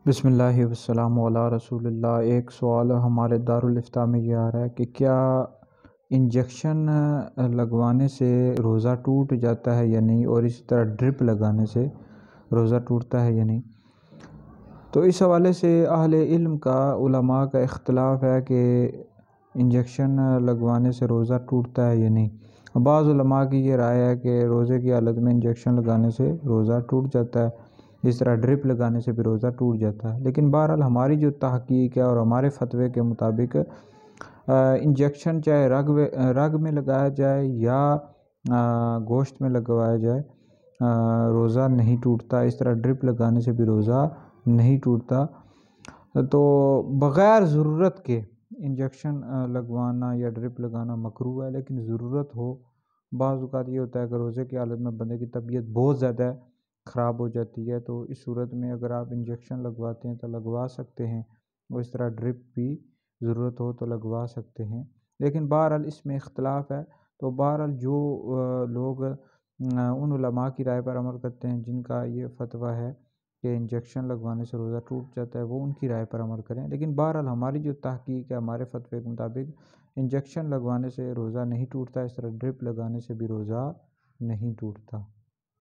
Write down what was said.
بسم اللہ والسلام علی رسول اللہ۔ ایک سوال ہمارے دارالافتاء میں یہ آ رہا ہے کہ کیا انجیکشن لگوانے سے روزہ ٹوٹ جاتا ہے یا نہیں، اور اسی طرح ڈرپ لگانے سے روزہ ٹوٹتا ہے یا نہیں۔ تو اس حوالے سے اہل علم کا، علماء کا اختلاف ہے کہ انجیکشن لگوانے سے روزہ ٹوٹتا ہے یا نہیں۔ بعض علماء کی یہ رائے ہے کہ روزے کی حالت میں انجیکشن لگانے سے روزہ ٹوٹ جاتا ہے، اس طرح ڈرپ لگانے سے بھی روزہ ٹوٹ جاتا ہے۔ لیکن بہرحال ہماری جو تحقیق ہے اور ہمارے فتوے کے مطابق انجیکشن چاہے رگ میں لگایا جائے یا گوشت میں لگوایا جائے، روزہ نہیں ٹوٹتا۔ اس طرح ڈرپ لگانے سے بھی روزہ نہیں ٹوٹتا۔ تو بغیر ضرورت کے انجیکشن لگوانا یا ڈرپ لگانا مکروہ ہے، لیکن ضرورت ہو، بعض اوقات یہ ہوتا ہے کہ روزے کی حالت میں بندے کی طبیعت بہت زیادہ خراب ہو جاتی ہے، تو اس صورت میں اگر آپ انجیکشن لگواتے ہیں تو لگوا سکتے ہیں، اور اس طرح ڈرپ بھی ضرورت ہو تو لگوا سکتے ہیں۔ لیکن بہرحال اس میں اختلاف ہے، تو بہرحال جو لوگ ان علماء کی رائے پر عمل کرتے ہیں جن کا یہ فتویٰ ہے کہ انجیکشن لگوانے سے روزہ ٹوٹ جاتا ہے، وہ ان کی رائے پر عمل کریں۔ لیکن بہرحال ہماری جو تحقیق ہے، ہمارے فتوے کے مطابق انجیکشن لگوانے سے روزہ نہیں ٹوٹتا، اس طرح ڈرپ لگانے سے بھی روزہ نہیں ٹوٹتا۔